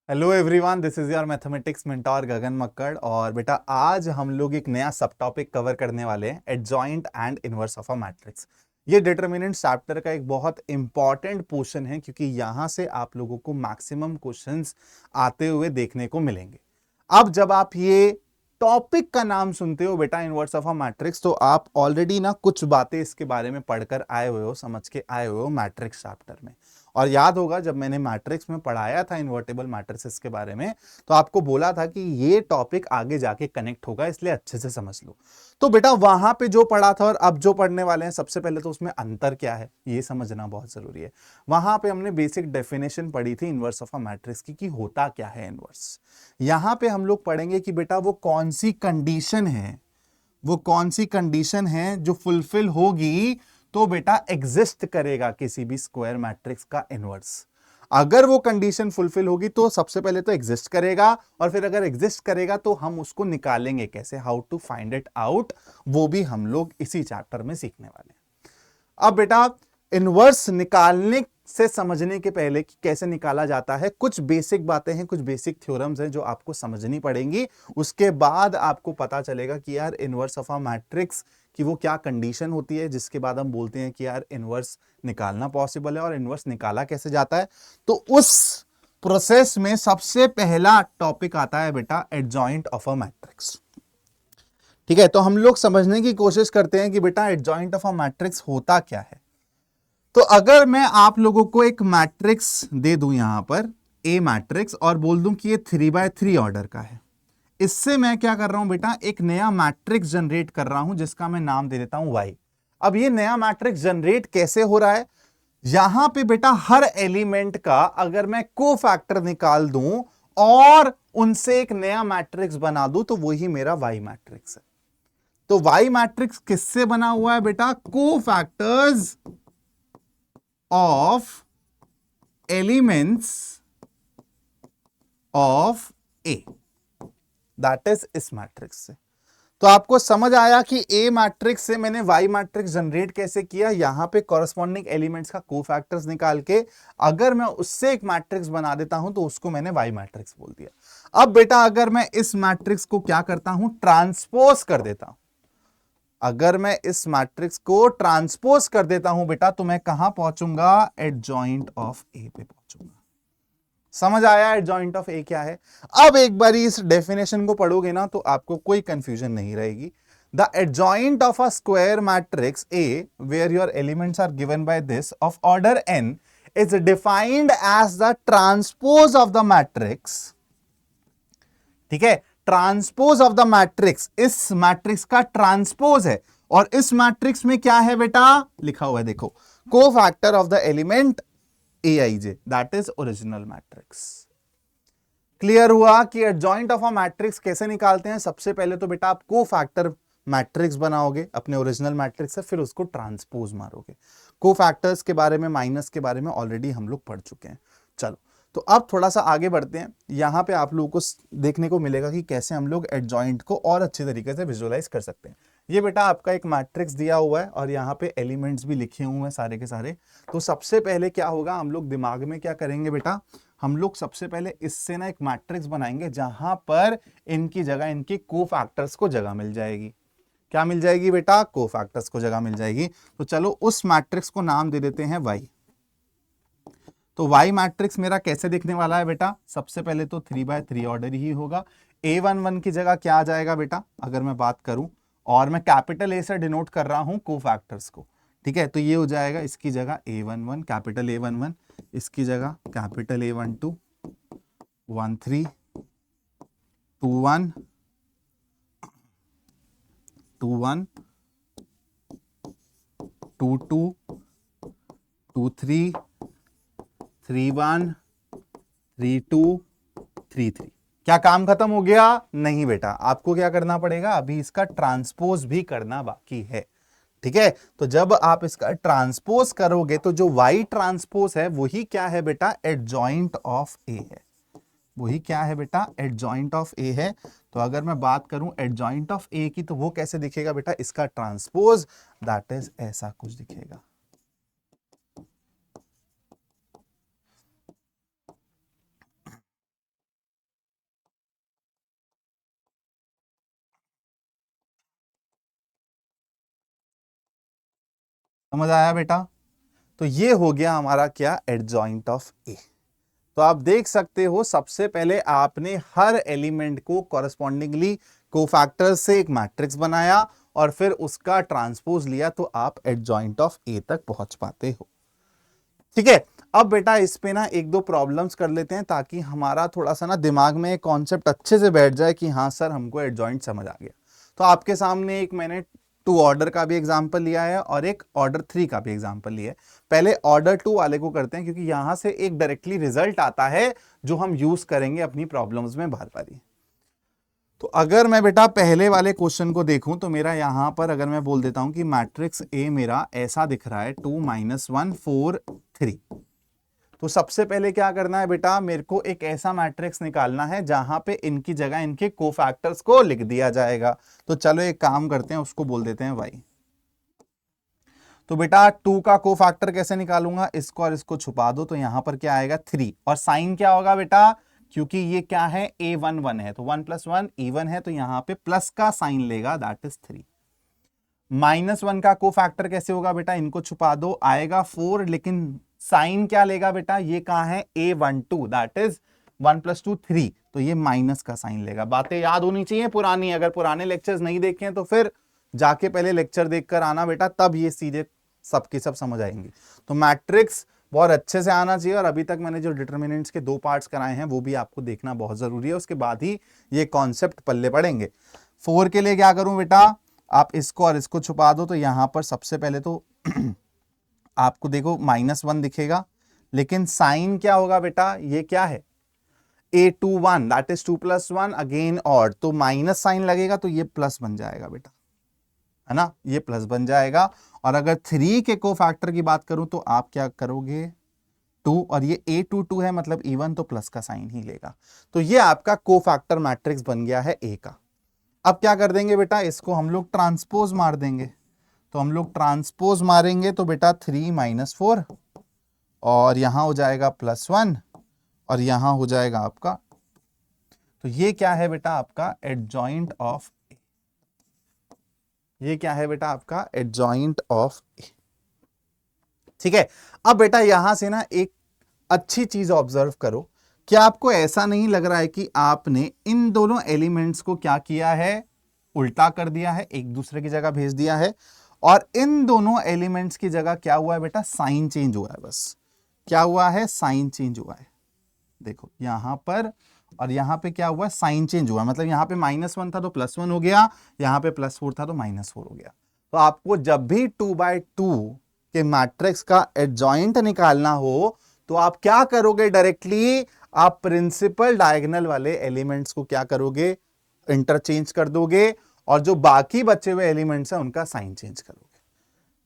Hello everyone, this is your mathematics mentor Gagan Makkar. और बेटा आज हम लोग एक नया सब टॉपिक कवर करने वाले हैं, adjoint and inverse of a matrix. ये डिटरमिनेंट चैप्टर का एक बहुत इंपॉर्टेंट पोर्शन है, क्योंकि यहां से आप लोगों को मैक्सिमम क्वेश्चंस आते हुए देखने को मिलेंगे। अब जब आप ये टॉपिक का नाम सुनते हो बेटा, इनवर्स ऑफ अ मैट्रिक्स, तो आप ऑलरेडी ना कुछ बातें इसके बारे में पढ़कर आए हुए हो, समझ के आए हुए हो मैट्रिक्स चैप्टर में। और याद होगा जब मैंने मैट्रिक्स में पढ़ाया था इन्वर्टेबल मैट्रिसेस के बारे में, तो आपको बोला था कि ये टॉपिक आगे जाके कनेक्ट होगा, इसलिए अच्छे से समझ लो। तो बेटा वहां पे जो पढ़ा था और अब जो पढ़ने वाले हैं, सबसे पहले तो उसमें अंतर क्या है ये समझना बहुत जरूरी है। वहां पे हमने बेसिक डेफिनेशन पढ़ी थी इनवर्स ऑफ अ मैट्रिक्स की, कि होता क्या है इनवर्स। यहां पे हम लोग पढ़ेंगे कि बेटा वो कौन सी कंडीशन है, वो कौन सी कंडीशन है जो फुलफिल होगी तो बेटा एग्जिस्ट करेगा किसी भी स्क्वायर मैट्रिक्स का इनवर्स। अगर वो कंडीशन फुलफिल होगी तो सबसे पहले तो एग्जिस्ट करेगा, और फिर अगर एग्जिस्ट करेगा तो हम उसको निकालेंगे कैसे, how to find it out, वो भी हम लोग इसी चैप्टर में सीखने वाले हैं। अब बेटा इनवर्स निकालने से समझने के पहले कि कैसे निकाला जाता है, कुछ बेसिक बातें हैं, कुछ बेसिक थ्योरम्स हैं जो आपको समझनी पड़ेंगी। उसके बाद आपको पता चलेगा कि यार इनवर्स ऑफ अ मैट्रिक्स की वो क्या कंडीशन होती है, जिसके बाद हम बोलते हैं कि यार इनवर्स निकालना पॉसिबल है, और इनवर्स निकाला कैसे जाता है। तो उस प्रोसेस में सबसे पहला टॉपिक आता है बेटा एडजॉइंट ऑफ अ मैट्रिक्स। ठीक है, तो हम लोग समझने की कोशिश करते हैं कि बेटा एडजॉइंट ऑफ अ मैट्रिक्स होता क्या है। तो अगर मैं आप लोगों को एक मैट्रिक्स दे दूं यहां पर, ए मैट्रिक्स, और बोल दूं कि ये 3x3 ऑर्डर का है, इससे मैं क्या कर रहा हूं बेटा, एक नया मैट्रिक्स जनरेट कर रहा हूं जिसका मैं नाम दे देता हूं वाई। अब ये नया मैट्रिक्स जनरेट कैसे हो रहा है, यहां पे बेटा हर एलिमेंट का अगर मैं को फैक्टर निकाल दूं और उनसे एक नया मैट्रिक्स बना दूं, तो वही मेरा वाई मैट्रिक्स है। तो वाई मैट्रिक्स किससे बना हुआ है बेटा, को factors of elements of A, that is इस मैट्रिक्स से। तो आपको समझ आया कि ए मैट्रिक्स से मैंने वाई मैट्रिक्स जनरेट कैसे किया, यहां पे कॉरस्पॉन्डिंग एलिमेंट्स का कोफैक्टर्स निकाल के अगर मैं उससे एक मैट्रिक्स बना देता हूं तो उसको मैंने वाई मैट्रिक्स बोल दिया। अब बेटा अगर मैं इस मैट्रिक्स को क्या करता हूं, ट्रांसपोज कर देता हूं, अगर मैं इस मैट्रिक्स को ट्रांसपोज कर देता हूं बेटा, तो मैं कहां पहुंचूंगा, एडजॉइंट ऑफ ए पे पहुंचूंगा। समझ आया एडजॉइंट ऑफ ए क्या है। अब एक बार इस डेफिनेशन को पढ़ोगे ना तो आपको कोई कंफ्यूजन नहीं रहेगी। The adjoint of a square matrix A where your elements are given by this of order n is defined as the transpose of the matrix. ठीक है, ट्रांसपोज ऑफ द मैट्रिक्स, इस मैट्रिक्स का transpose है। और इस matrix में क्या है बेटा, लिखा हुआ है देखो, को factor of the element A I J, that is original matrix. Clear हुआ कि एडजॉइंट ऑफ अ मैट्रिक्स कैसे निकालते हैं। सबसे पहले तो बेटा आप को फैक्टर मैट्रिक्स बनाओगे अपने ओरिजिनल मैट्रिक्स से, फिर उसको ट्रांसपोज मारोगे। को फैक्टर्स के बारे में, माइनस के बारे में ऑलरेडी हम लोग पढ़ चुके हैं। चलो, तो अब थोड़ा सा आगे बढ़ते हैं। यहां पे आप लोगों को देखने को मिलेगा कि कैसे हम लोग एडजॉइंट को और अच्छे तरीके से विजुअलाइज कर सकते हैं। ये बेटा आपका एक मैट्रिक्स दिया हुआ है और यहाँ पे एलिमेंट्स भी लिखे हुए हैं सारे के सारे। तो सबसे पहले क्या होगा, हम लोग दिमाग में क्या करेंगे बेटा, हम लोग सबसे पहले इससे ना एक मैट्रिक्स बनाएंगे जहां पर इनकी जगह, इनकी को फैक्टर्स को जगह मिल जाएगी। क्या मिल जाएगी बेटा, को फैक्टर्स को जगह मिल जाएगी। तो चलो उस मैट्रिक्स को नाम दे देते हैं वाई। तो वाई मैट्रिक्स मेरा कैसे दिखने वाला है बेटा, सबसे पहले तो 3x3 ऑर्डर ही होगा। A11 की जगह क्या आ जाएगा बेटा, अगर मैं बात करूं, और मैं कैपिटल ए से डिनोट कर रहा हूं को फैक्टर्स को। ठीक है, तो ये हो जाएगा इसकी जगह A11, कैपिटल A11, इसकी जगह कैपिटल A12, 13, 21, 21, 22, 23, 31, 32, 33। क्या काम खत्म हो गया, नहीं बेटा, आपको क्या करना पड़ेगा, अभी इसका ट्रांसपोज भी करना बाकी है। ठीक है, तो जब आप इसका ट्रांसपोज करोगे तो जो वाई ट्रांसपोज है वही क्या है बेटा, एडजॉइंट ऑफ ए है। वही क्या है बेटा, एडजॉइंट ऑफ ए है। तो अगर मैं बात करूं एडजॉइंट ऑफ ए की, तो वो कैसे दिखेगा बेटा, इसका ट्रांसपोज, दैट इज ऐसा कुछ दिखेगा। समझ आया बेटा? तो ये हो गया हमारा क्या, एडजॉइंट ऑफ ए। तो आप देख सकते हो सबसे पहले आपने हर एलिमेंट को कॉरस्पॉन्डिंगली कोफैक्टर से एक मैट्रिक्स बनाया और फिर उसका ट्रांसपोज लिया, तो आप एडजॉइंट ऑफ ए तक पहुंच पाते हो। ठीक है, अब बेटा इस पे ना एक दो प्रॉब्लम्स कर लेते हैं ताकि हमारा थोड़ा सा ना दिमाग में कॉन्सेप्ट अच्छे से बैठ जाए कि हाँ सर हमको एडजॉइंट समझ आ गया। तो आपके सामने एक मैंने टू ऑर्डर का भी एग्जांपल लिया है और एक ऑर्डर 3 का भी एग्जांपल लिया है। पहले ऑर्डर 2 वाले को करते हैं क्योंकि यहां से एक डायरेक्टली रिजल्ट आता है जो हम यूज करेंगे अपनी प्रॉब्लम्स में बार बार। तो अगर मैं बेटा पहले वाले क्वेश्चन को देखूं तो मेरा यहां पर अगर मैं बोल देता हूं कि मैट्रिक्स ए मेरा ऐसा दिख रहा है 2 -1 4 3। तो सबसे पहले क्या करना है बेटा, मेरे को एक ऐसा मैट्रिक्स निकालना है जहां पे इनकी जगह इनके कोफैक्टर्स को लिख दिया जाएगा। तो चलो एक काम करते हैं, उसको बोल देते हैं वाई। तो बेटा 2 का कोफैक्टर कैसे निकालूंगा, इसको और इसको छुपा दो तो यहां पर क्या आएगा 3, और साइन क्या होगा बेटा, क्योंकि ये क्या है A11 है तो 1 + 1 इवन है, तो यहां पे प्लस का साइन लेगा, दैट इज 3। -1 का कोफैक्टर कैसे होगा बेटा, इनको छुपा दो, आएगा 4, लेकिन साइन क्या लेगा बेटा, ये कहां है A12, दैट इज 1 + 2 3, तो ये माइनस का साइन लेगा। बातें याद होनी चाहिए पुरानी, अगर पुराने लेक्चर्स नहीं देखे तो फिर जाके पहले लेक्चर देखकर आना बेटा, तब ये सीधे सबके सब समझ आएंगे। तो मैट्रिक्स बहुत अच्छे से आना चाहिए, और अभी तक मैंने जो डिटर्मिनेंट्स के 2 पार्ट्स कराए हैं वो भी आपको देखना बहुत जरूरी है, उसके बाद ही ये कॉन्सेप्ट पल्ले पड़ेंगे। 4 के लिए क्या करूं बेटा, आप इसको और इसको छुपा दो, तो यहां पर सबसे पहले तो आपको देखो -1 दिखेगा, लेकिन साइन क्या होगा बेटा, ये क्या है A21, that is 2 + 1 again odd, तो माइनस साइन लगेगा तो ये प्लस बन जाएगा बेटा, है ना, ये प्लस बन जाएगा। और अगर 3 के कोफैक्टर की बात करूं तो आप क्या करोगे 2, और ये A22 है मतलब इवन, तो प्लस का साइन ही लेगा। तो ये आपका कोफैक्टर मैट्रिक्स बन गया है ए का। अब क्या कर देंगे बेटा, इसको हम लोग ट्रांसपोज मार देंगे। तो हम लोग ट्रांसपोज मारेंगे तो बेटा 3 - 4, और यहां हो जाएगा +1, और यहां हो जाएगा आपका, तो ये क्या है बेटा आपका एडजॉइंट ऑफ ए। ये क्या है बेटा आपका एडजॉइंट ऑफ ए। ठीक है, अब बेटा यहां से ना एक अच्छी चीज ऑब्जर्व करो, क्या आपको ऐसा नहीं लग रहा है कि आपने इन दोनों एलिमेंट्स को क्या किया है, उल्टा कर दिया है, एक दूसरे की जगह भेज दिया है, और इन दोनों एलिमेंट्स की जगह क्या हुआ है बेटा, साइन चेंज हुआ है। बस क्या हुआ है, साइन चेंज हुआ है। देखो यहां पर और यहां पे क्या हुआ, साइन चेंज हुआ, मतलब यहां पे -1 था तो +1 हो गया, यहां पे +4 था तो -4 हो गया। तो आपको जब भी 2/2 के मैट्रिक्स का एडजॉइंट निकालना हो तो आप क्या करोगे, डायरेक्टली आप प्रिंसिपल डायगोनल वाले एलिमेंट्स को क्या करोगे, इंटरचेंज कर दोगे, और जो बाकी बचे हुए एलिमेंट्स हैं उनका साइन चेंज करोगे।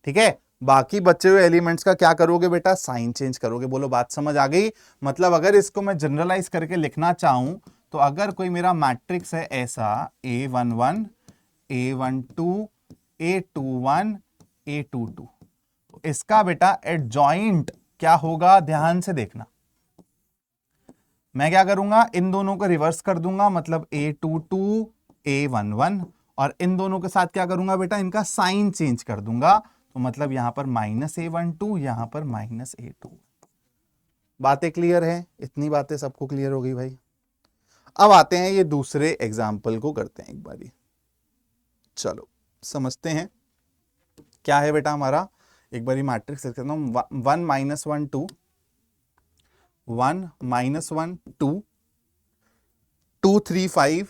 ठीक है, बाकी बचे हुए एलिमेंट्स का क्या करोगे बेटा, साइन चेंज करोगे। बोलो बात समझ आ गई? मतलब अगर इसको मैं जनरलाइज करके लिखना चाहूं तो अगर कोई मेरा मैट्रिक्स है ऐसा A11 A12 A21 A22, तो इसका बेटा एडजॉइंट क्या होगा, ध्यान से देखना। मैं क्या करूंगा, इन दोनों को रिवर्स कर दूंगा, मतलब A22 A11, और इन दोनों के साथ क्या करूंगा बेटा, इनका साइन चेंज कर दूंगा, तो मतलब यहां पर -A12, यहां पर -A2। बातें क्लियर है? इतनी बातें सबको क्लियर हो गई भाई। अब आते हैं ये दूसरे एग्जाम्पल को करते हैं एक बारी, चलो समझते हैं क्या है बेटा हमारा। एक बारी मैट्रिक्स लिख देता हूं, 1 - 1 2, 1 - 1 2, 2 3 5,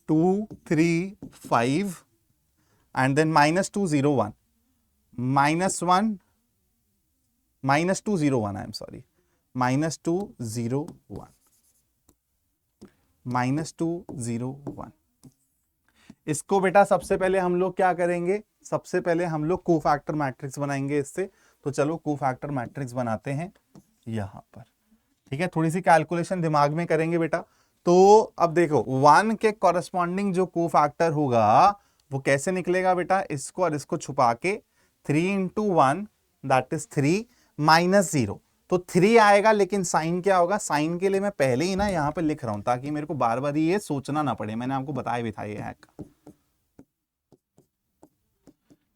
2 3 5, and then -2 0 1, -1 -2 0 1, I am sorry, -2 0 1, -2 0 1। इसको बेटा सबसे पहले हम लोग क्या करेंगे, सबसे पहले हम लोग कोफैक्टर मैट्रिक्स बनाएंगे इससे। तो चलो कोफैक्टर मैट्रिक्स बनाते हैं यहां पर। ठीक है, थोड़ी सी कैलकुलेशन दिमाग में करेंगे बेटा। तो अब देखो 1 के कॉरेस्पॉन्डिंग जो कोफैक्टर होगा वो कैसे निकलेगा बेटा, इसको और इसको छुपा के 3 × 1 दैट इज 3 -0, तो 3 आएगा, लेकिन साइन क्या होगा, साइन के लिए मैं पहले ही ना यहां पे लिख रहा हूं ताकि मेरे को बार बार ये सोचना ना पड़े, मैंने आपको बताया भी था ये हैक।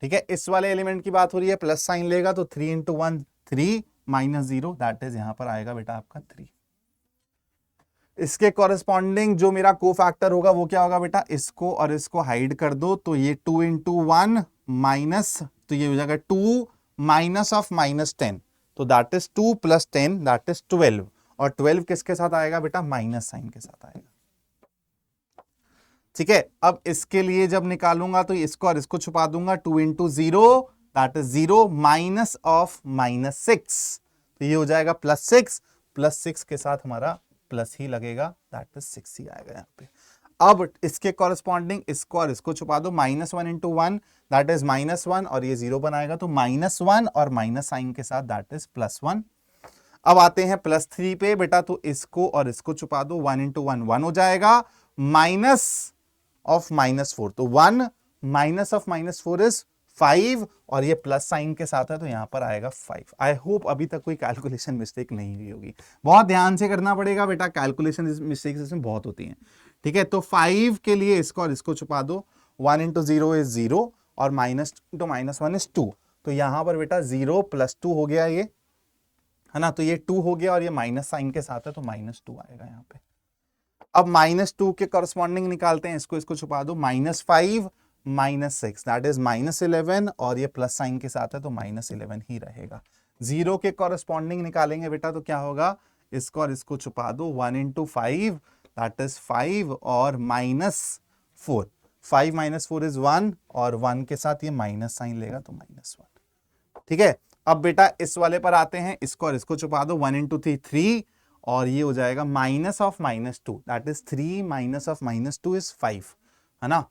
ठीक है, इस वाले एलिमेंट की बात हो रही है, प्लस साइन लेगा तो 3 इंटू 1 3 माइनस 0 दैट इज यहां पर आएगा बेटा आपका 3। इसके कॉरेस्पॉन्डिंग जो मेरा को फैक्टर होगा वो क्या होगा बेटा, इसको और इसको हाइड कर दो तो ये 2 इंटू 1 माइनस, तो ये हो जाएगा 2 माइनस ऑफ माइनस 10, तो that is 2 plus 10 that is 12, और 12 किसके साथ आएगा बेटा, माइनस साइन के साथ आएगा। ठीक है, अब इसके लिए जब निकालूंगा तो इसको और इसको छुपा दूंगा, 2 into 0 that is 0 minus of minus 6, तो ये हो जाएगा प्लस 6 के साथ हमारा प्लस ही लगेगा, दैट इज 6 ही आएगा यहाँ पे। अब इसके कॉरेस्पॉन्डिंग इसको और इसको छुपा दो, -1 इंटू 1 दैट इज -1, और ये 0 बनाएगा तो -1 और माइनस साइन के साथ दैट इज +1। अब आते हैं +3 पे बेटा, तो इसको और इसको छुपा दो, 1 इंटू 1 1 हो जाएगा, माइनस ऑफ -4, तो 1 माइनस ऑफ -4 इज 5, और ये प्लस साइन के साथ है तो यहां पर आएगा 5। आई होप अभी तक कोई कैलकुलेशन मिस्टेक नहीं हुई होगी, बहुत ध्यान से करना पड़ेगा बेटा, कैलकुलेशन मिस्टेक्स इसमें बहुत होती हैं। ठीक है, तो 5 के लिए इसको और इसको छुपा दो, 1 इंटू 0 इज 0 और माइनस इंटू -1 इज 2, तो यहां पर बेटा 0 + 2 हो गया ये, है ना, तो ये 2 हो गया और ये माइनस साइन के साथ है तो -2 आएगा यहाँ पे। अब -2 के करस्पॉन्डिंग निकालते हैं, इसको इसको छुपा दो, -5 -6 दैट इज -11, और ये प्लस साइन के साथ है तो -11 ही रहेगा। 0 के करस्पॉन्डिंग निकालेंगे बेटा तो क्या होगा, इसको और इसको छुपा दो, 1 इंटू 5 दैट इज 5 और -4, 5 - 4 इज 1, और 1 के साथ ये माइनस साइन लेगा तो -1। ठीक है, अब बेटा इस वाले पर आते हैं, इसको और इसको छुपा दो, 1 इंटू 3 और ये हो जाएगा minus of -2 that is 3 minus of -2 is 5, है ना,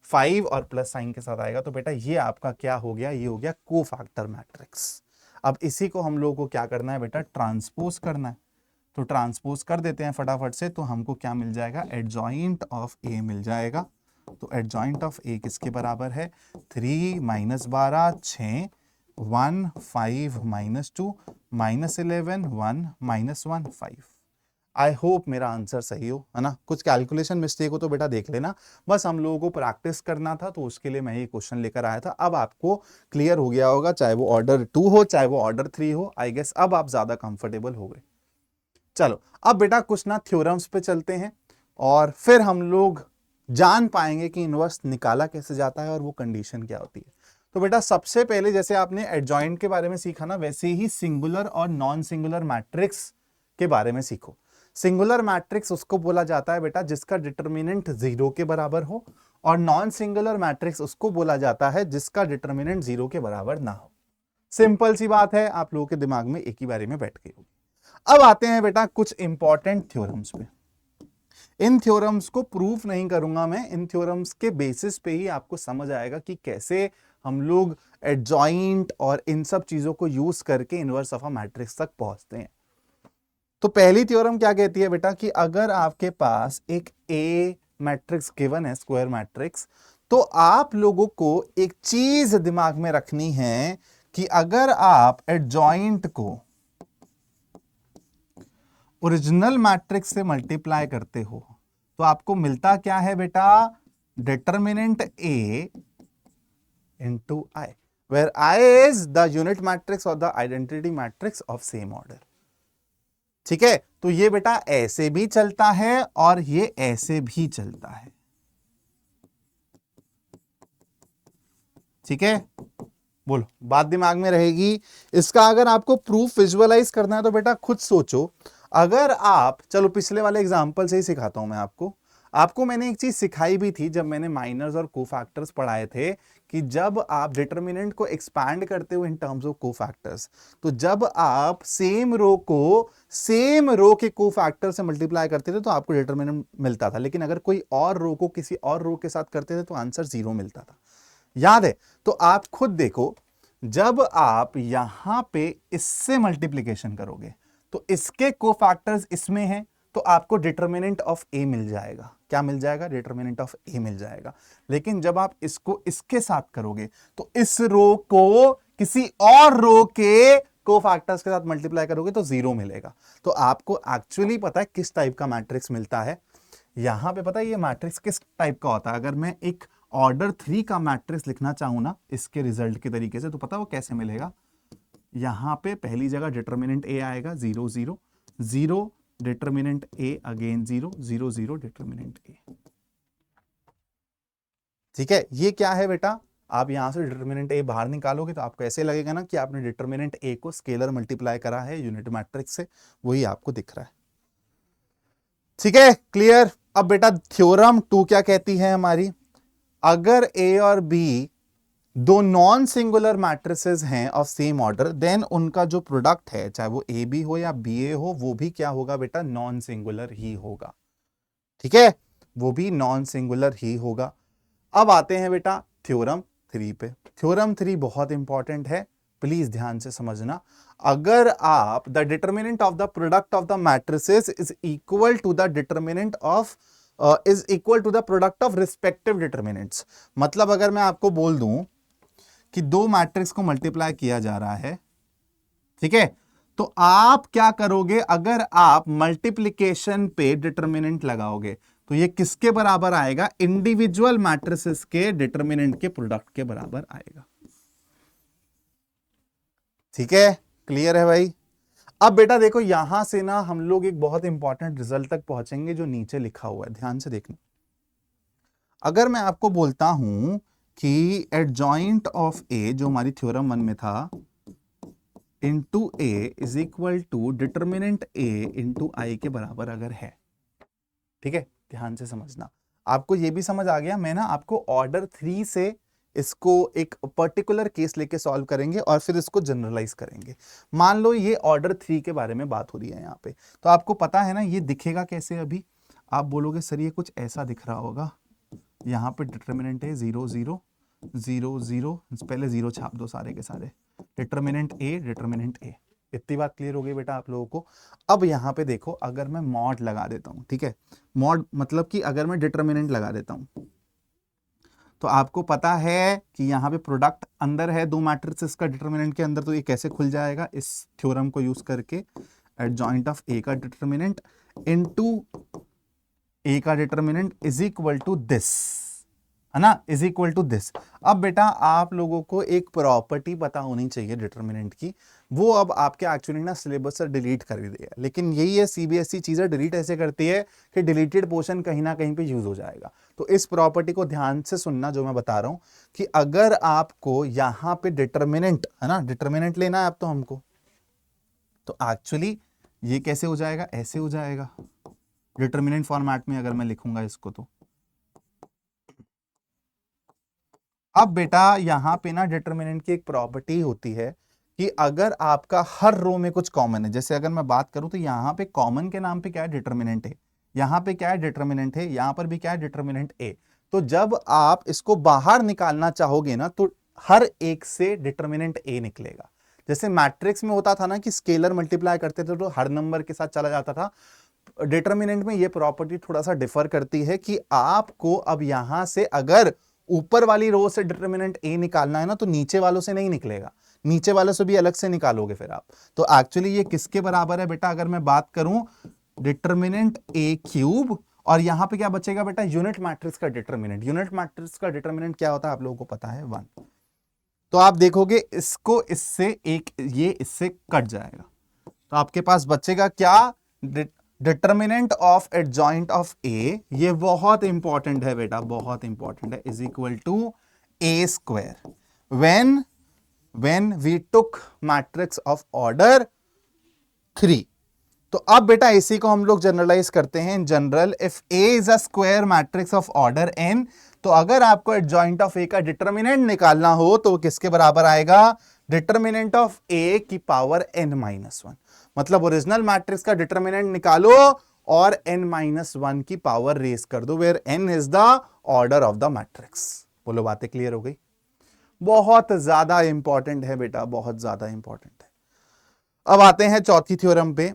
5 और प्लस साइन के साथ आएगा, तो बेटा ये आपका क्या हो गया, ये हो गया कोफैक्टर मैट्रिक्स। अब इसी को हम लोगों को क्या करना है बेटा, ट्रांसपोज करना है, तो ट्रांसपोज कर देते हैं फटाफट से, तो हमको क्या मिल जाएगा, एडजॉइंट ऑफ ए मिल जाएगा। तो एडजॉइंट ऑफ ए किसके बराबर है, 3 - 12 6 1 5 -2 -11 1 -1 5। आई होप मेरा आंसर सही हो, है ना, कुछ कैलकुलेशन मिस्टेक हो तो बेटा देख लेना, बस हम लोगों को प्रैक्टिस करना था तो उसके लिए मैं ये क्वेश्चन लेकर आया था। अब आपको क्लियर हो गया होगा, चाहे वो ऑर्डर 2 हो चाहे वो ऑर्डर 3 हो, आई गेस अब आप ज्यादा कंफर्टेबल हो गए। चलो अब बेटा कुछ ना थ्योरम्स पे चलते हैं और फिर हम लोग जान पाएंगे कि इनवर्स निकाला कैसे जाता है और वो कंडीशन क्या होती है। तो बेटा सबसे पहले जैसे आपने एडजॉइंट के बारे में सीखा ना, वैसे ही सिंगुलर और नॉन सिंगुलर मैट्रिक्स के बारे में सीखो। सिंगुलर मैट्रिक्स उसको बोला जाता है बेटा जिसका डिटर्मिनेंट 0 के बराबर हो, और नॉन सिंगुलर मैट्रिक्स उसको बोला जाता है जिसका डिटर्मिनेंट 0 के बराबर ना हो। सिंपल सी बात है, आप लोगों के दिमाग में एक ही बारे में बैठ गई होगी। अब आते हैं बेटा कुछ इंपॉर्टेंट थ्योरम्स पे। इन थ्योरम्स को प्रूफ नहीं करूंगा मैं, इन थ्योरम्स के बेसिस पे ही आपको समझ आएगा कि कैसे हम लोग एडजॉइंट और इन सब चीजों को यूज करके इनवर्स ऑफ अ मैट्रिक्स तक पहुंचते हैं। तो पहली थ्योरम क्या कहती है बेटा कि अगर आपके पास एक ए मैट्रिक्स गिवन है, स्क्वायर मैट्रिक्स, तो आप लोगों को एक चीज दिमाग में रखनी है कि अगर आप एडजॉइंट को ओरिजिनल मैट्रिक्स से मल्टीप्लाई करते हो तो आपको मिलता क्या है बेटा, determinant A into I, where I is the unit matrix और the identity matrix of same order. ठीक है, तो ये बेटा ऐसे भी चलता है और ये ऐसे भी चलता है। ठीक है, बोलो बात दिमाग में रहेगी। इसका अगर आपको प्रूफ विजुअलाइज करना है तो बेटा खुद सोचो, अगर आप, चलो पिछले वाले एग्जांपल से ही सिखाता हूं मैं आपको मैंने एक चीज सिखाई भी थी जब मैंने माइनर्स और कोफैक्टर्स पढ़ाए थे, कि जब आप डिटर्मिनेंट को एक्सपैंड करते हो इन टर्म्स ऑफ कोफैक्टर्स, तो जब आप सेम रो को सेम रो के कोफैक्टर से मल्टीप्लाई करते थे तो आपको डिटर्मिनेंट मिलता था, लेकिन अगर कोई और रो को किसी और रो के साथ करते थे तो आंसर 0 मिलता था। याद है? तो आप खुद देखो, जब आप यहां पे इससे मल्टीप्लीकेशन करोगे तो इसके कोफैक्टर्स इसमें हैं, तो आपको डिटर्मिनेंट ऑफ ए मिल जाएगा। क्या मिल जाएगा? डिटर्मिनेंट ऑफ ए मिल जाएगा। लेकिन जब आप इसको इसके साथ करोगे तो इस रो को किसी और रो के कोफैक्टर्स के साथ मल्टीप्लाई करोगे तो 0 मिलेगा। तो आपको एक्चुअली पता है किस टाइप का मैट्रिक्स मिलता है। यहां पे पता है ये मैट्रिक्स किस टाइप का होता है। अगर मैं एक ऑर्डर 3 का मैट्रिक्स लिखना चाहूं ना इसके रिजल्ट के तरीके से, तो पता वो कैसे मिलेगा? यहां पे पहली जगह डिटर्मिनेंट ए आएगा 0 0 0 डिटर्मिनेंट ए अगेन 0 0 0 डिटर्मिनेंट ए। ठीक है, ये क्या है बेटा? आप यहां से डिटर्मिनेंट ए बाहर निकालोगे तो आपको ऐसे लगेगा ना कि आपने डिटर्मिनेंट ए को स्केलर मल्टीप्लाई करा है यूनिट मैट्रिक्स से, वही आपको दिख रहा है। ठीक है, क्लियर? अब बेटा थ्योरम 2 क्या कहती है हमारी? अगर ए और बी दो नॉन सिंगुलर मैट्रिसेस हैं ऑफ सेम ऑर्डर, देन उनका जो प्रोडक्ट है, चाहे वो ए बी हो या बी ए हो, वो भी क्या होगा बेटा? नॉन सिंगुलर ही होगा। ठीक है, वो भी नॉन सिंगुलर ही होगा। अब आते हैं बेटा थ्योरम 3 पे। थ्योरम 3 बहुत इंपॉर्टेंट है, प्लीज ध्यान से समझना। अगर आप the determinant of the product of the matrices is equal to the determinant of is equal to the product of respective determinants, मतलब अगर मैं आपको बोल दूं कि दो मैट्रिक्स को मल्टीप्लाई किया जा रहा है, ठीक है, तो आप क्या करोगे? अगर आप मल्टीप्लिकेशन पे डिटर्मिनेंट लगाओगे तो ये किसके बराबर आएगा? इंडिविजुअल मैट्रिसेस के डिटर्मिनेंट के प्रोडक्ट के बराबर आएगा। ठीक है, क्लियर है भाई? अब बेटा देखो, यहां से ना हम लोग एक बहुत इंपॉर्टेंट रिजल्ट तक पहुंचेंगे जो नीचे लिखा हुआ है, ध्यान से देखना। अगर मैं आपको बोलता हूं कि एडजॉइंट ऑफ ए, जो हमारी थ्योरम 1 में था, into A is equal to determinant A into I के बराबर अगर है, ठीक है, ध्यान से समझना। आपको ये भी समझ आ गया? मैं ना आपको ऑर्डर 3 से इसको एक पर्टिकुलर केस लेके सॉल्व करेंगे और फिर इसको जनरलाइज करेंगे। मान लो ये ऑर्डर 3 के बारे में बात हो रही है यहाँ पे, तो आपको पता है ना ये दिखेगा कैसे? अभी आप बोलोगे सर ये कुछ ऐसा दिख रहा होगा, यहाँ पे डिटर्मिनेंट है 0 0 0 0, पहले 0 छाप दो सारे के सारे, डिटर्मिनेंट ए डिटर्मिनेंट ए। इतनी बात क्लियर हो गई बेटा आप लोगों को? अब यहाँ पे देखो, अगर मैं मॉड लगा देता हूँ, ठीक है, मॉड मतलब कि अगर मैं डिटर्मिनेंट लगा देता हूँ, तो आपको पता है कि यहाँ पे प्रोडक्ट अंदर है दो मैट्रिसेस का डिटर्मिनेंट के अंदर, तो ये कैसे खुल जाएगा? इस थ्योरम को यूज करके, एडजॉइंट ऑफ ए का डिटर्मिनेंट इनटू ए का determinant is equal to this, है ना, इज इक्वल टू दिस। अब बेटा आप लोगों को एक प्रॉपर्टी पता होनी चाहिए डिटर्मिनेंट की, वो अब आपके एक्चुअली ना सिलेबस से डिलीट कर दिया, लेकिन यही है सीबीएसई चीजें डिलीट ऐसे करती है कि डिलीटेड पोर्शन कहीं ना कहीं पे यूज हो जाएगा। तो इस प्रॉपर्टी को ध्यान से सुनना जो मैं बता रहा हूं, कि अगर आपको यहां पे डिटर्मिनेंट, है ना, डिटर्मिनेंट लेना है अब तो हमको, तो एक्चुअली ये कैसे हो जाएगा? ऐसे हो जाएगा डिटर्मिनेंट फॉर्मेट में अगर मैं लिखूंगा इसको तो। अब बेटा यहां पे ना डिटर्मिनेंट की एक प्रॉपर्टी होती है कि अगर आपका हर रो में कुछ कॉमन है, जैसे अगर मैं बात करूं तो यहां पे कॉमन के नाम पे क्या है? डिटर्मिनेंट है। यहां पे क्या है? डिटर्मिनेंट है। यहां पर भी क्या है? डिटर्मिनेंट ए। तो जब आप इसको बाहर निकालना चाहोगे ना, तो हर एक से डिटर्मिनेंट ए निकलेगा। जैसे मैट्रिक्स में होता था ना कि स्केलर मल्टीप्लाई करते थे तो हर नंबर के साथ चला जाता था, डिटर्मिनेंट में ये प्रॉपर्टी थोड़ा सा डिफर करती है कि आपको अब यहां से अगर ऊपर वाली रो से डिटर्मिनेंट ए निकालना है ना, तो नीचे वालों से नहीं निकलेगा, नीचे वालों से भी अलग से निकालोगे फिर आप। तो एक्चुअली ये किसके बराबर है बेटा? अगर मैं बात करूं डिटर्मिनेंट ए क्यूब, और यहां पे क्या बचेगा बेटा? यूनिट मैट्रिक्स का डिटर्मिनेंट। यूनिट मैट्रिक्स का डिटर्मिनेंट क्या होता है आप लोगों को पता है? 1। तो आप देखोगे इसको इससे एक, ये इससे कट जाएगा, तो आपके पास बचेगा क्या? Determinant of adjoint of A, ये बहुत इंपॉर्टेंट है बेटा, बहुत इंपॉर्टेंट है, is equal to A square when we took matrix of order 3। तो अब बेटा इसी को हम लोग जनरलाइज करते हैं in general, if A is a square matrix of order n, तो अगर आपको एडजॉइंट ऑफ ए का डिटर्मिनेंट निकालना हो तो किसके बराबर आएगा? डिटर्मिनेंट ऑफ ए की पावर n-1। मतलब ओरिजिनल मैट्रिक्स का डिटर्मिनेंट निकालो और n-1 की पावर रेस कर दो, where n is the order of the matrix. बोलो बातें क्लियर हो गई? बहुत ज्यादा इंपॉर्टेंट है बेटा, बहुत ज्यादा इंपॉर्टेंट है। अब आते हैं चौथी थ्योरम पे,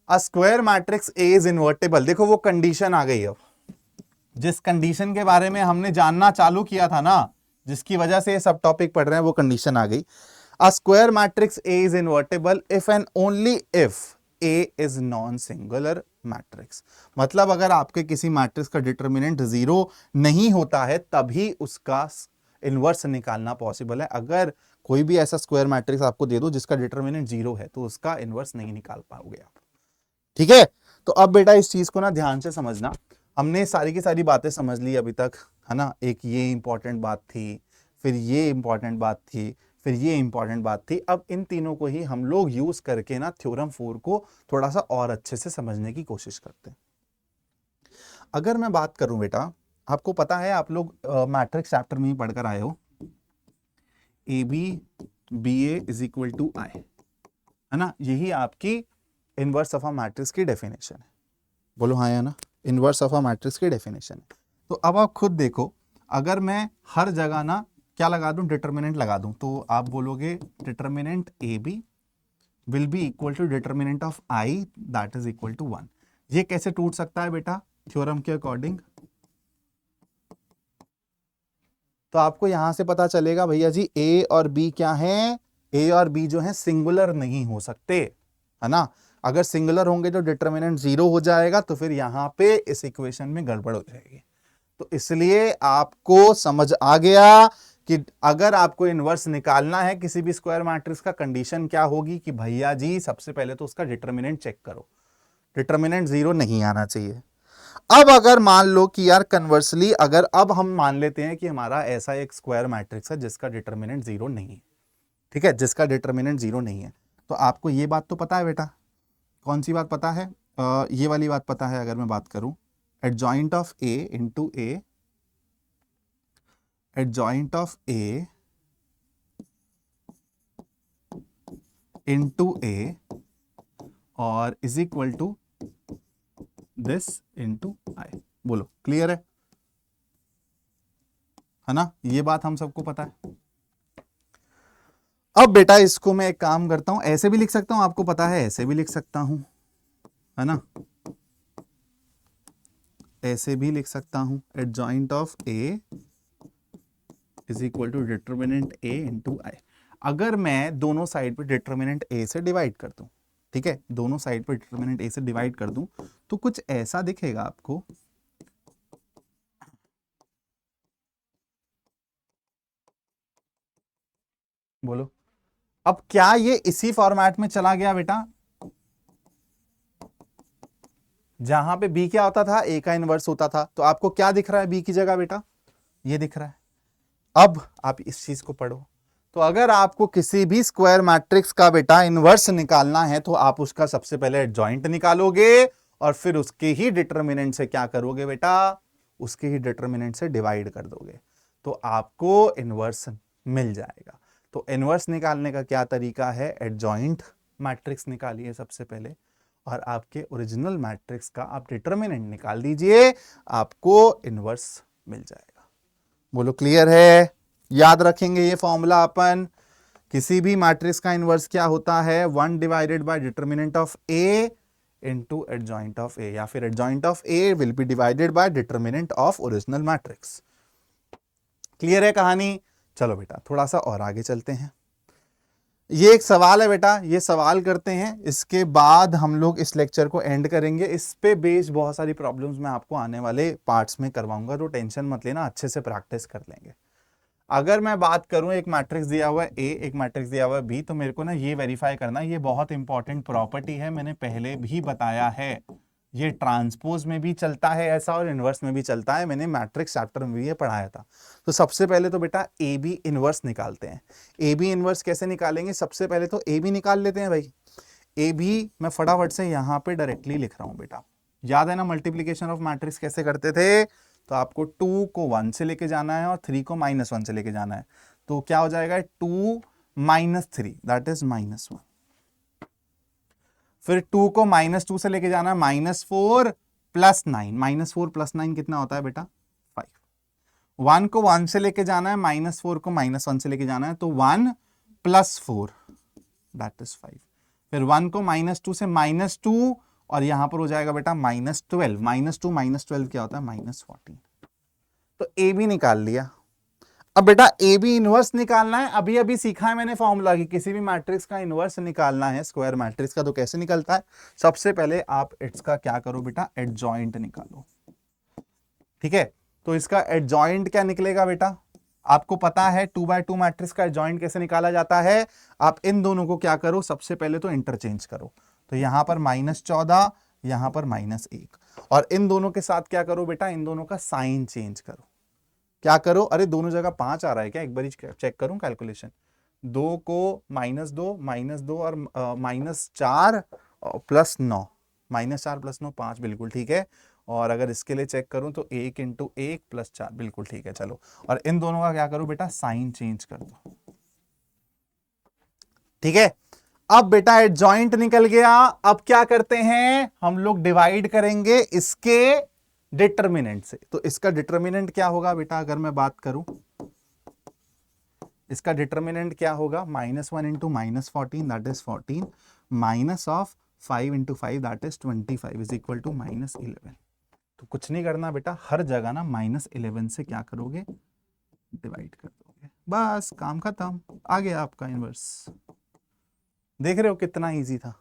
अ square matrix A is invertible. देखो वो कंडीशन आ गई, अब जिस कंडीशन के बारे में हमने जानना चालू किया था ना, जिसकी वजह से ये सब टॉपिक पढ़ रहे हैं, वो कंडीशन आ गई। A square matrix A is invertible if and only if A is non singular matrix. मतलब अगर आपके किसी मैट्रिक्स का डिटर्मिनेंट 0 नहीं होता है तभी उसका इनवर्स निकालना पॉसिबल है। अगर कोई भी ऐसा स्क्वायर मैट्रिक्स आपको दे दो जिसका डिटर्मिनेंट 0 है तो उसका इनवर्स नहीं निकाल पाओगे आप। ठीक है, तो अब बेटा इस चीज को ना ध्यान से समझना। हमने सारी की सारी बातें समझ ली अभी तक, है ना। एक ये इंपॉर्टेंट बात थी, फिर ये इंपॉर्टेंट बात थी, फिर ये इंपॉर्टेंट बात थी। अब इन तीनों को ही हम लोग यूज करके ना थ्योरम 4 को थोड़ा सा और अच्छे से समझने की कोशिश करते हैं। अगर मैं बात करूं बेटा, आपको पता है आप लोग मैट्रिक्स चैप्टर में ही पढ़कर आए हो, A B A is equal to I, है ना। यही आपकी इनवर्स ऑफ अ मैट्रिक्स की डेफिनेशन है। बोलो हाँ या ना, इनवर्स ऑफ अ मैट्रिक्स की डेफिनेशन है। तो अब आप खुद देखो, अगर मैं हर जगह ना क्या लगा दूं, डिटर्मिनेंट लगा दूं, तो आप बोलोगे determinant A B will be equal to determinant of I that is equal to 1। ये कैसे टूट सकता है बेटा थ्योरम के अकॉर्डिंग? तो आपको यहां से पता चलेगा भैया जी ए और बी क्या है, ए और बी जो है सिंगुलर नहीं हो सकते, है ना। अगर सिंगुलर होंगे तो डिटर्मिनेंट 0 हो जाएगा, तो फिर यहां पे इस इक्वेशन में गड़बड़ हो जाएगी। तो इसलिए आपको समझ आ गया कि अगर आपको इनवर्स निकालना है किसी भी स्क्वायर मैट्रिक्स का, कंडीशन क्या होगी कि भैया जी सबसे पहले तो उसका डिटर्मिनेंट चेक करो, डिटर्मिनेंट 0 नहीं आना चाहिए। अब अगर मान लो कि यार कन्वर्सली, अगर अब हम मान लेते हैं कि हमारा ऐसा एक स्क्वायर मैट्रिक्स है जिसका डिटर्मिनेंट 0 नहीं है, ठीक है, जिसका डिटर्मिनेंट 0 नहीं है, तो आपको ये बात तो पता है बेटा, कौन सी बात पता है? ये वाली बात पता है। अगर मैं बात करूं adjoint of A into A, adjoint of A into A और is equal to this into I. बोलो क्लियर है ना, ये बात हम सबको पता है। अब बेटा इसको मैं एक काम करता हूं, ऐसे भी लिख सकता हूं, आपको पता है, ऐसे भी लिख सकता हूं, है ना, ऐसे भी लिख सकता हूं, adjoint of A is equal to determinant A into I. अगर मैं दोनों साइड पे डिटर्मिनेंट ए से डिवाइड कर दूं, ठीक है, दोनों साइड पे डिटर्मिनेंट ए से डिवाइड कर दूं, तो कुछ ऐसा दिखेगा आपको, बोलो। अब क्या ये इसी फॉर्मेट में चला गया बेटा, जहां पे बी क्या होता था, ए का इनवर्स होता था, तो आपको क्या दिख रहा है बी की जगह बेटा, ये दिख रहा है। अब आप इस चीज को पढ़ो, तो अगर आपको किसी भी स्क्वायर मैट्रिक्स का बेटा इनवर्स निकालना है तो आप उसका सबसे पहले एडजॉइंट निकालोगे और फिर उसके ही डिटर्मिनेंट से क्या करोगे बेटा, उसके ही डिटर्मिनेंट से डिवाइड कर दोगे, तो आपको इनवर्स मिल जाएगा। तो इनवर्स निकालने का क्या तरीका है, एडजॉइंट मैट्रिक्स निकालिए सबसे पहले और आपके ओरिजिनल मैट्रिक्स का आप डिटर्मिनेंट निकाल दीजिए, आपको इनवर्स मिल जाएगा। बोलो क्लियर है? याद रखेंगे ये फॉर्मूला अपन, किसी भी मैट्रिक्स का इनवर्स क्या होता है, 1 divided by determinant of A into adjoint of A, या फिर adjoint of A will be divided by determinant of original matrix. Clear है कहानी? चलो बेटा थोड़ा सा और आगे चलते हैं। ये एक सवाल है बेटा, ये सवाल करते हैं, इसके बाद हम लोग इस लेक्चर को एंड करेंगे। इस पे बेस्ड बहुत सारी प्रॉब्लम्स मैं आपको आने वाले पार्ट्स में करवाऊंगा, तो टेंशन मत लेना, अच्छे से प्रैक्टिस कर लेंगे। अगर मैं बात करूं, एक मैट्रिक्स दिया हुआ है ए, एक मैट्रिक्स दिया हुआ है बी, तो मेरे को ना ये वेरीफाई करना, ये बहुत इंपॉर्टेंट प्रॉपर्टी है, मैंने पहले भी बताया है, ये ट्रांसपोज में भी चलता है ऐसा और इनवर्स में भी चलता है, मैंने मैट्रिक्स चैप्टर में भी ये पढ़ाया था। तो सबसे पहले तो बेटा ए बी इनवर्स निकालते हैं। ए बी इनवर्स कैसे निकालेंगे, सबसे पहले तो ए बी निकाल लेते हैं भाई। ए बी मैं फटाफट से यहां पे डायरेक्टली लिख रहा हूं बेटा, याद है ना मल्टीप्लीकेशन ऑफ मैट्रिक्स कैसे करते थे, तो आपको 2 को 1 से लेके जाना है और 3 को -1 से लेके जाना है, तो क्या हो जाएगा 2 - 3 दैट इज -1, फिर 2 को -2 से लेके जाना है -4 + 9, -4 + 9 कितना होता है बेटा 5, 1 को 1 से लेके जाना है, -4 को -1 से लेके जाना है, तो 1 + 4 दैट इज 5, फिर 1 को -2 से -2 और यहां पर हो जाएगा बेटा -12, -2 - 12 क्या होता है -14, तो ए बी निकाल लिया। अब बेटा ए बी इनवर्स निकालना है, अभी अभी सीखा है मैंने फॉर्मूला कि किसी भी मैट्रिक्स का इनवर्स निकालना है स्क्वायर मैट्रिक्स का, तो कैसे निकलता है? सबसे पहले आप इसका क्या करो बेटा, एडजॉइंट निकालो। ठीक है, तो इसका एडजॉइंट क्या निकलेगा बेटा? आपको पता है 2x2 मैट्रिक्स का एडजॉइंट कैसे निकाला जाता है। आप इन दोनों को क्या करो, सबसे पहले तो इंटरचेंज करो। तो यहां पर -14, यहां पर -1, और इन दोनों के साथ क्या करो बेटा, इन दोनों का साइन चेंज करो। क्या करो, अरे दोनों जगह 5 आ रहा है क्या? एक बार चेक करूं कैलकुलेशन। 2 को -2 और -4 +9, -4 + 9 5, बिल्कुल ठीक है। और अगर इसके लिए चेक करूं तो 1 × 1 + 4, बिल्कुल ठीक है। चलो, और इन दोनों का क्या करूं बेटा, साइन चेंज कर दो। ठीक है, अब बेटा एडजॉइंट निकल गया। अब क्या करते हैं हम लोग, डिवाइड करेंगे इसके डिटर्मिनेंट से। तो इसका डिटर्मिनेंट क्या होगा बेटा, अगर मैं बात करूं, इसका डिटर्मिनेंट क्या होगा, -1 × -14 that is 14, -5 × 5 that is 25 is equal to -11। तो कुछ नहीं करना बेटा, हर जगह ना -11 से क्या करोगे, डिवाइड कर दोगे, बस काम खत्म, आ गया आपका इनवर्स। देख रहे हो कितना इजी था,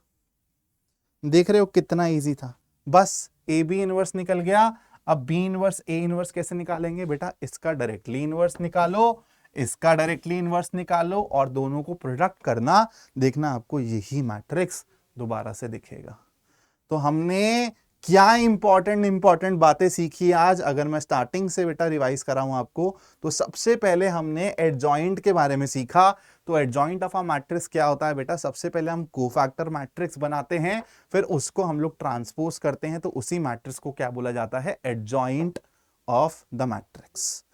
देख रहे हो कितना इजी था। बस ए बी इनवर्स निकल गया। अब बी इनवर्स ए इनवर्स कैसे निकालेंगे बेटा, इसका डायरेक्टली इनवर्स निकालो, इसका डायरेक्टली इनवर्स निकालो, और दोनों को प्रोडक्ट करना, देखना आपको यही मैट्रिक्स दोबारा से दिखेगा। तो हमने क्या इंपॉर्टेंट बातें सीखी आज। अगर मैं स्टार्टिंग से बेटा रिवाइज कराऊं आपको, तो सबसे पहले हमने एडजॉइंट के बारे में सीखा। तो एडजॉइंट ऑफ अ मैट्रिक्स क्या होता है बेटा, सबसे पहले हम कोफैक्टर मैट्रिक्स बनाते हैं, फिर उसको हम लोग ट्रांसपोज करते हैं, तो उसी मैट्रिक्स को क्या बोला जाता है, एडजॉइंट ऑफ द मैट्रिक्स।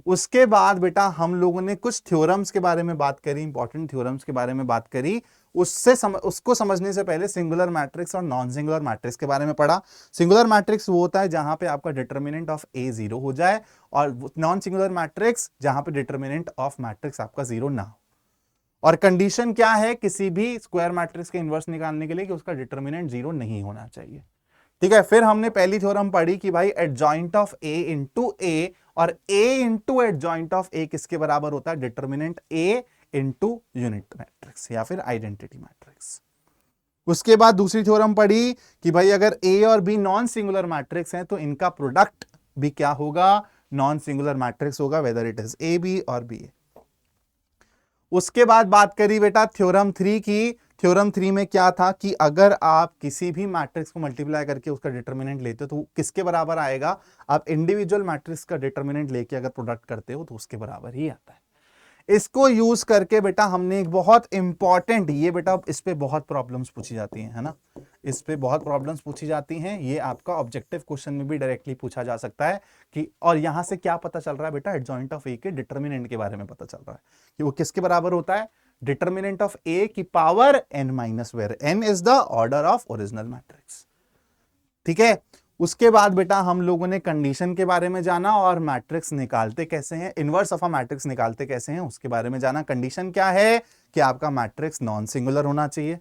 उसके बाद बेटा हम लोगों ने कुछ थ्योरम्स के बारे में बात करी, इंपॉर्टेंट थ्योरम्स के बारे में बात करी। उसको समझने से पहले सिंगुलर मैट्रिक्स और नॉन सिंगुलर मैट्रिक्स के बारे में पढ़ा। सिंगुलर मैट्रिक्स वो होता है जहां पे आपका डिटर्मिनेंट ऑफ ए 0 हो जाए, और नॉन सिंगुलर मैट्रिक्स जहां पे डिटर्मिनेंट ऑफ मैट्रिक्स आपका 0 ना हो। और कंडीशन क्या है किसी भी स्क्वायर मैट्रिक्स के इनवर्स निकालने के लिए, कि उसका डिटर्मिनेंट 0 नहीं होना चाहिए। ठीक है, फिर हमने पहली थ्योरम पढ़ी कि भाई adjoint of A into A, और ए इंटू एडजॉइंट ऑफ ए किसके बराबर होता है, determinant A into unit matrix या फिर आइडेंटिटी मैट्रिक्स। उसके बाद दूसरी थ्योरम पढ़ी कि भाई अगर ए और बी नॉन सिंगुलर मैट्रिक्स हैं, तो इनका प्रोडक्ट भी क्या होगा, नॉन सिंगुलर मैट्रिक्स होगा, whether it is A B और बी ए। उसके बाद बात करी बेटा थ्योरम 3 की। थ्योरम 3 में क्या था कि अगर आप किसी भी मैट्रिक्स को मल्टीप्लाई करके उसका डिटर्मिनेंट लेते हो, तो किसके बराबर आएगा, आप इंडिविजुअल मैट्रिक्स का डिटर्मिनेंट लेके अगर प्रोडक्ट करते हो तो उसके बराबर ही आता है। इसको यूज करके बेटा हमने एक बहुत इंपॉर्टेंट, ये बेटा इस पे बहुत प्रॉब्लम्स पूछी जाती हैं, है ना, इस पे बहुत प्रॉब्लम्स पूछी जाती हैं। ये आपका ऑब्जेक्टिव क्वेश्चन में भी डायरेक्टली पूछा जा सकता है कि, और यहां से क्या पता चल रहा है बेटा, एडजॉइंट ऑफ ए के डिटर्मिनेंट के बारे में पता चल रहा है कि वो किसके बराबर होता है, डिटर्मिनेंट ऑफ ए की power n-, where n is the order of original matrix. ठीक है, उसके बाद बेटा हम लोगों ने कंडीशन के बारे में जाना, और मैट्रिक्स निकालते कैसे हैं, इनवर्स ऑफ अ मैट्रिक्स निकालते कैसे हैं उसके बारे में जाना। कंडीशन क्या है कि आपका मैट्रिक्स नॉन सिंगुलर होना चाहिए।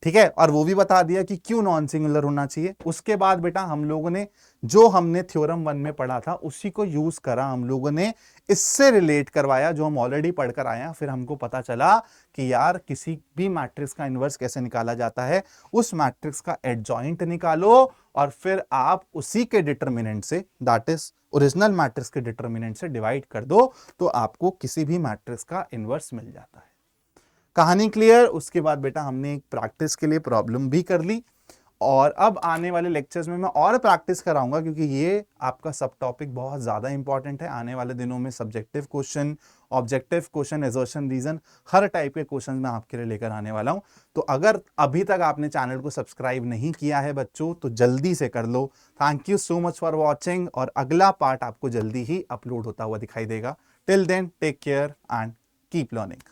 ठीक है, और वो भी बता दिया कि क्यों नॉन सिंगुलर होना चाहिए। उसके बाद बेटा हम लोगों ने जो हमने थ्योरम 1 में पढ़ा था उसी को यूज करा, हम लोगों ने इससे रिलेट करवाया जो हम ऑलरेडी पढ़कर आए हैं। फिर हमको पता चला कि यार किसी भी मैट्रिक्स का इनवर्स कैसे निकाला जाता है, उस मैट्रिक्स का एडजॉइंट निकालो, और फिर आप उसी के डिटर्मिनेंट से, दैट इज ओरिजिनल मैट्रिक्स के डिटर्मिनेंट से डिवाइड कर दो, तो आपको किसी भी मैट्रिक्स का इनवर्स मिल जाता है। कहानी क्लियर। उसके बाद बेटा हमने एक प्रैक्टिस के लिए प्रॉब्लम भी कर ली, और अब आने वाले लेक्चर्स में मैं और प्रैक्टिस कराऊंगा, क्योंकि ये आपका सब टॉपिक बहुत ज्यादा इंपॉर्टेंट है। आने वाले दिनों में subjective question, objective question, assertion, reason, हर टाइप के क्वेश्चन मैं आपके लिए लेकर आने वाला हूं। तो अगर अभी तक आपने चैनल को सब्सक्राइब नहीं किया है बच्चों, तो जल्दी से कर लो। Thank you so much for watching, और अगला पार्ट आपको जल्दी ही अपलोड होता हुआ दिखाई देगा। Till then take care and keep learning.